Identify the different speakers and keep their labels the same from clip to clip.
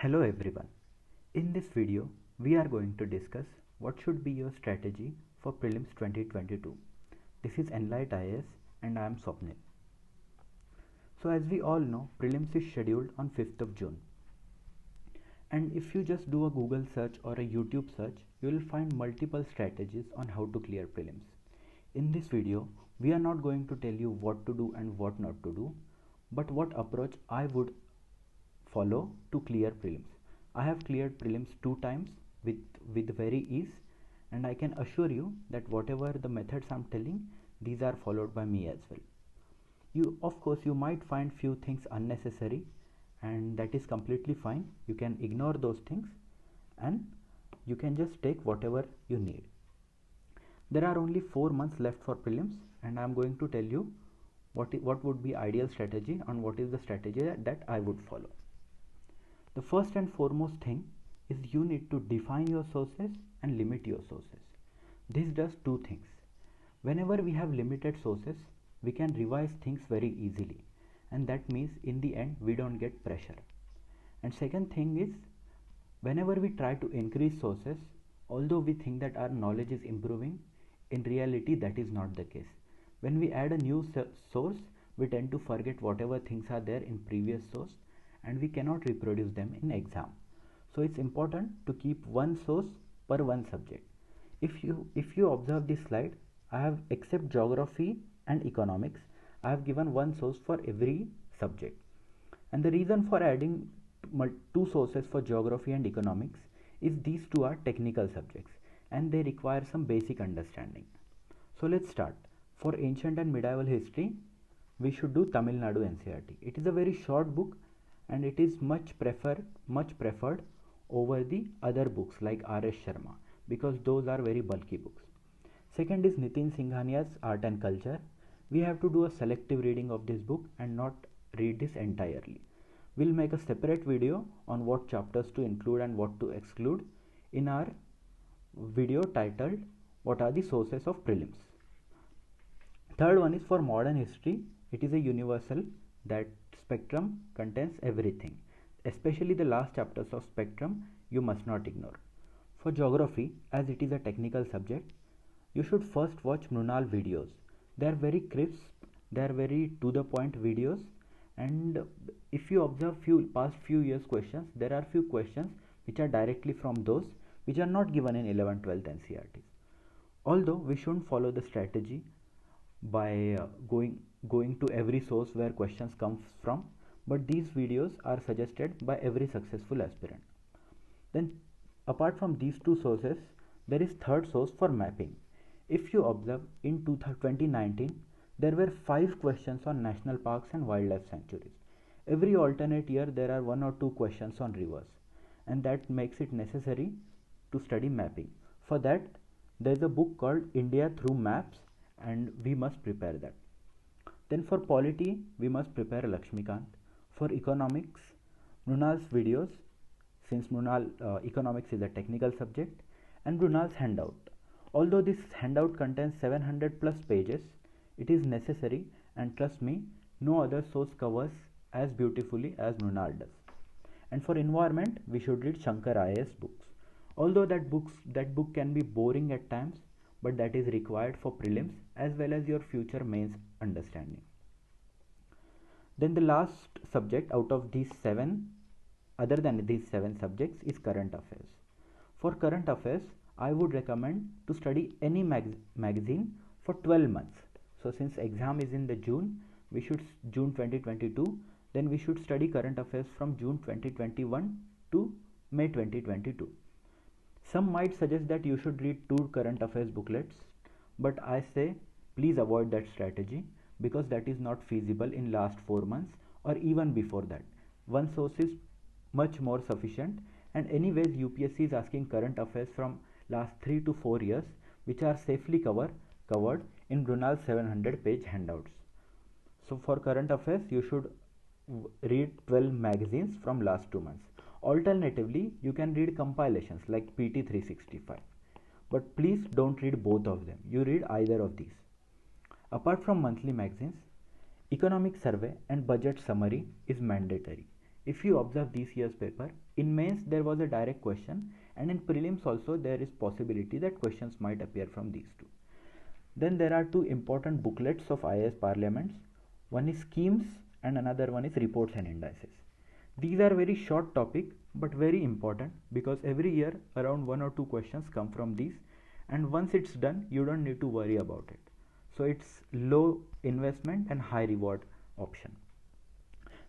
Speaker 1: Hello everyone. In this video, we are going to discuss what should be your strategy for prelims 2022. This is Enlight IAS and I am Swapnil. So as we all know, prelims is scheduled on 5th of June. And if you just do a Google search or a YouTube search, you will find multiple strategies on how to clear prelims. In this video, we are not going to tell you what to do and what not to do, but what approach I would follow to clear prelims. I have cleared prelims 2 times with very ease, and I can assure you that whatever the methods I'm telling, these are followed by me as well. Of course you might find few things unnecessary, and that is completely fine. You can ignore those things and you can just take whatever you need. There are only 4 months left for prelims, and I'm going to tell you what would be ideal strategy and what is the strategy that I would follow. The first and foremost thing is you need to define your sources and limit your sources. This does two things. Whenever we have limited sources, we can revise things very easily, and that means in the end we don't get pressure. And second thing is, whenever we try to increase sources, although we think that our knowledge is improving, in reality that is not the case. When we add a new source, we tend to forget whatever things are there in previous source, and we cannot reproduce them in exam. So it's important to keep one source per one subject. If you observe this slide, I have, except geography and economics, I have given one source for every subject. And the reason for adding two sources for geography and economics is these two are technical subjects and they require some basic understanding. So let's start. For ancient and medieval history, we should do Tamil Nadu NCERT. It is a very short book and it is much preferred over the other books like R.S. Sharma, because those are very bulky books. Second is Nitin Singhania's Art and Culture. We have to do a selective reading of this book and not read this entirely. We'll make a separate video on what chapters to include and what to exclude in our video titled What are the Sources of Prelims. Third one is for modern history. It is a universal that spectrum contains everything. Especially the last chapters of spectrum you must not ignore. For geography, as it is a technical subject, you should first watch Mrunal videos. They are very crisp, they are very to the point videos, and if you observe past few years questions, there are few questions which are directly from those which are not given in 11th 12th NCERTs. Although we shouldn't follow the strategy by going to every source where questions comes from, but these videos are suggested by every successful aspirant. Then apart from these two sources, there is third source for mapping. If you observe, in 2019 there were 5 questions on national parks and wildlife sanctuaries. Every alternate year there are 1 or 2 questions on rivers, and that makes it necessary to study mapping. For that, there is a book called India Through Maps, and we must prepare that. Then for polity, we must prepare Laxmikant. For economics, Mrunal's videos, since economics is a technical subject, and Mrunal's handout. Although this handout contains 700 plus pages, it is necessary, and trust me, no other source covers as beautifully as Mrunal does. And for environment, we should read Shankar IAS books. Although that book can be boring at times, but that is required for prelims as well as your future mains understanding. Then the last subject out of these 7, other than these 7 subjects, is current affairs. For current affairs, I would recommend to study any magazine for 12 months. So since exam is in the June 2022, then we should study current affairs from June 2021 to May 2022. Some might suggest that you should read 2 current affairs booklets, but I say please avoid that strategy, because that is not feasible in last 4 months or even before that. One source is much more sufficient, and anyways UPSC is asking current affairs from last 3 to 4 years, which are safely covered in Mrunal's 700-page handouts. So for current affairs, you should read 12 magazines from last 2 months. Alternatively, you can read compilations like PT 365, but please don't read both of them. You read either of these. Apart from monthly magazines, economic survey and budget summary is mandatory. If you observe this year's paper, in mains there was a direct question, and in prelims also there is possibility that questions might appear from these two. Then there are two important booklets of IAS parliaments. One is schemes and another one is reports and indices. These are very short topic but very important, because every year around 1 or 2 questions come from these, and once it's done you don't need to worry about it. So it's low investment and high reward option.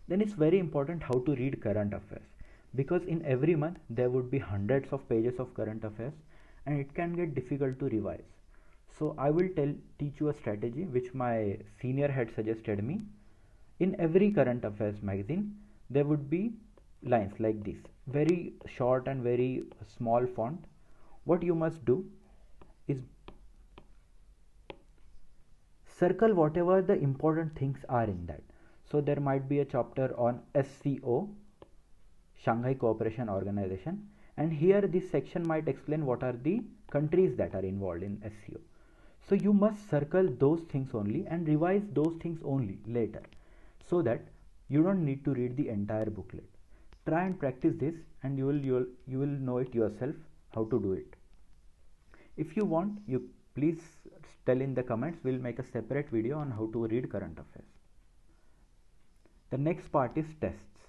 Speaker 1: Then it's very important how to read current affairs, because in every month there would be hundreds of pages of current affairs and it can get difficult to revise. So I will teach you a strategy which my senior had suggested me. In every current affairs magazine there would be lines like this, very short and very small font. What you must do is circle whatever the important things are in that. So there might be a chapter on SCO, Shanghai Cooperation Organization, and here this section might explain what are the countries that are involved in SCO. So you must circle those things only and revise those things only later, so that you don't need to read the entire booklet. Try and practice this and you will know it yourself how to do it. If you want, you please tell in the comments. We'll make a separate video on how to read current affairs. The next part is tests.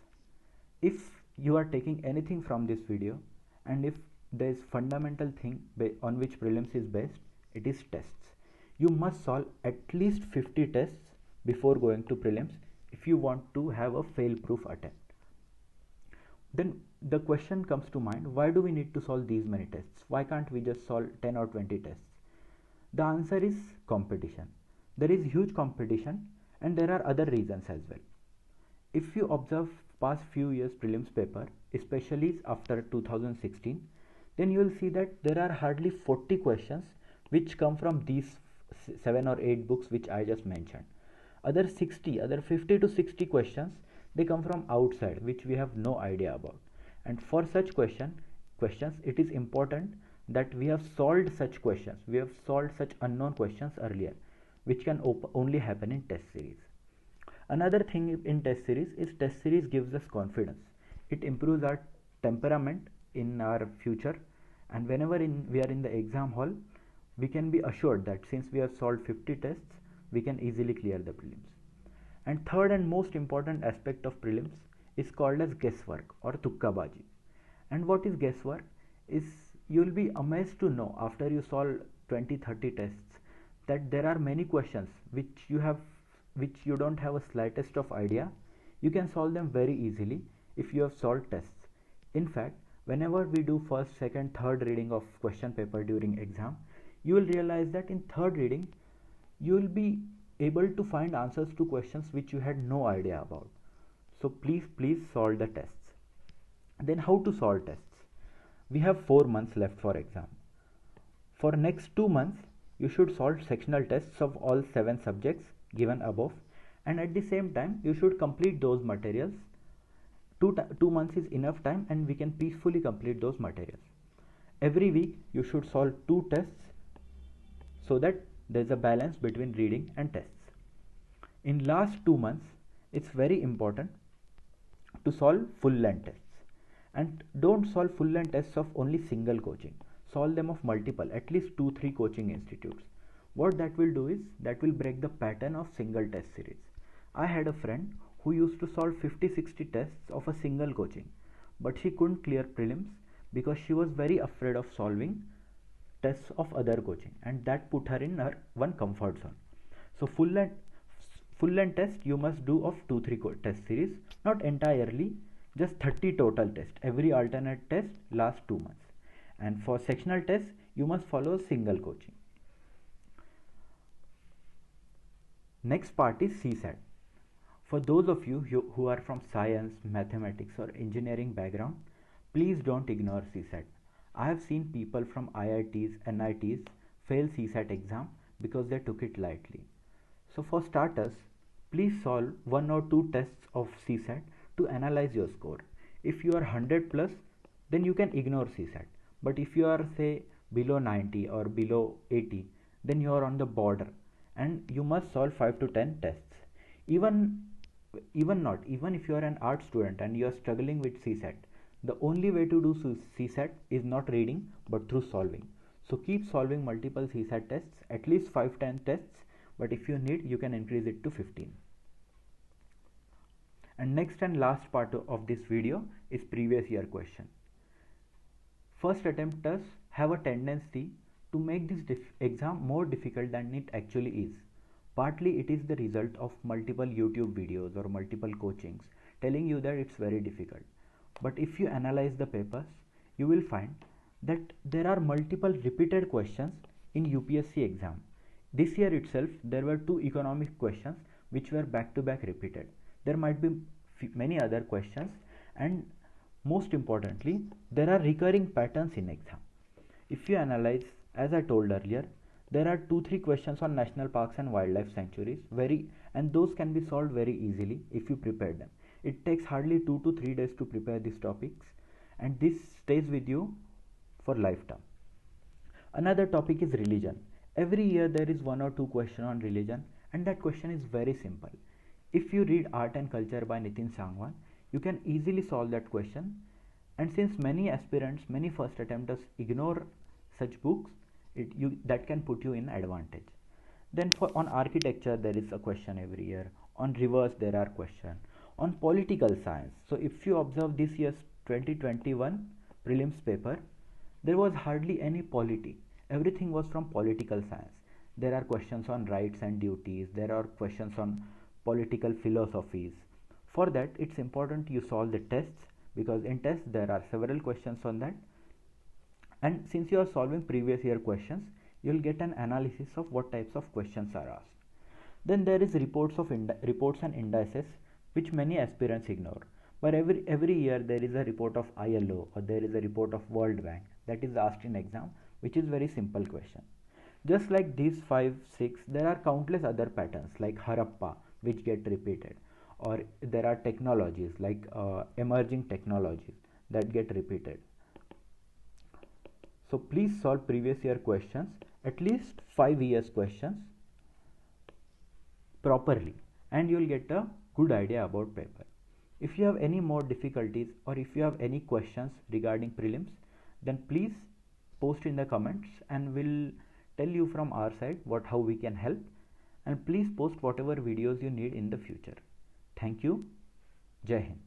Speaker 1: If you are taking anything from this video, and if there is fundamental thing on which prelims is based, it is tests. You must solve at least 50 tests before going to prelims if you want to have a fail-proof attempt. Then the question comes to mind, why do we need to solve these many tests? Why can't we just solve 10 or 20 tests? The answer is competition. There is huge competition, and there are other reasons as well. If you observe past few years prelims paper, especially after 2016, then you will see that there are hardly 40 questions which come from these 7 or 8 books which I just mentioned. Other 50 to 60 questions, they come from outside which we have no idea about. And for such questions, it is important that we have solved such questions. We have solved such unknown questions earlier, which can only happen in test series. Another thing in test series is test series gives us confidence. It improves our temperament in our future, and whenever we are in the exam hall, we can be assured that since we have solved 50 tests, we can easily clear the prelims. And third and most important aspect of prelims is called as guesswork or tukkabaji. And what is guesswork is, you will be amazed to know after you solve 20-30 tests that there are many questions which you don't have a slightest of idea. You can solve them very easily if you have solved tests. In fact, whenever we do first, second, third reading of question paper during exam, you will realize that in third reading you will be able to find answers to questions which you had no idea about. So please solve the tests. Then how to solve tests? We have 4 months left for exam. For next 2 months you should solve sectional tests of all 7 subjects given above, and at the same time you should complete those materials. 2 months is enough time and we can peacefully complete those materials. Every week you should solve 2 tests so that there is a balance between reading and tests. In last 2 months it's very important to solve full length tests, and don't solve full length tests of only single coaching. Solve them of multiple, at least 2-3 coaching institutes. What that will do is, that will break the pattern of single test series. I had a friend who used to solve 50-60 tests of a single coaching, but she couldn't clear prelims because she was very afraid of solving tests of other coaching, and that put her in her one comfort zone. So full length test you must do of 2-3 test series, not entirely, just 30 total tests. Every alternate test lasts 2 months. And for sectional tests you must follow single coaching. Next part is CSAT. For those of you who are from science, mathematics or engineering background, please don't ignore CSAT. I have seen people from IITs, NITs fail CSAT exam because they took it lightly. So for starters, please solve 1 or 2 tests of CSAT to analyze your score. If you are 100 plus, then you can ignore CSAT. But if you are say below 90 or below 80, then you are on the border and you must solve 5 to 10 tests. Even even if you are an art student and you are struggling with CSAT, the only way to do CSAT is not reading but through solving. So keep solving multiple CSAT tests, at least 5-10 tests, but if you need, you can increase it to 15. And next and last part of this video is previous year question. First attempters have a tendency to make this exam more difficult than it actually is. Partly it is the result of multiple YouTube videos or multiple coachings telling you that it's very difficult. But if you analyze the papers, you will find that there are multiple repeated questions in UPSC exam. This year itself, there were 2 economic questions which were back to back repeated. There might be many other questions, and most importantly, there are recurring patterns in exam. If you analyze, as I told earlier, there are 2-3 questions on national parks and wildlife sanctuaries, and those can be solved very easily if you prepare them. It takes hardly 2 to 3 days to prepare these topics, and this stays with you for lifetime. Another topic is religion. Every year there is 1 or 2 questions on religion, and that question is very simple. If you read Art and Culture by Nitin Sangwan, you can easily solve that question. And since many aspirants, many first attempters ignore such books, that can put you in advantage. Then on architecture there is a question every year. On rivers there are questions. On political science, so if you observe this year's 2021 prelims paper, there was hardly any polity. Everything was from political science. There are questions on rights and duties. There are questions on political philosophies. For that, it's important you solve the tests, because in tests there are several questions on that. And since you are solving previous year questions, you will get an analysis of what types of questions are asked. Then there is reports and indices which many aspirants ignore. But every year there is a report of ILO or there is a report of World Bank that is asked in exam, which is very simple question. Just like these 5-6, there are countless other patterns like Harappa which get repeated, or there are technologies like emerging technologies that get repeated. So please solve previous year questions, at least 5 years questions properly, and you will get a good idea about paper. If you have any more difficulties or if you have any questions regarding prelims, then please post in the comments and we'll tell you from our side how we can help, and please post whatever videos you need in the future. Thank you. Jai Hind.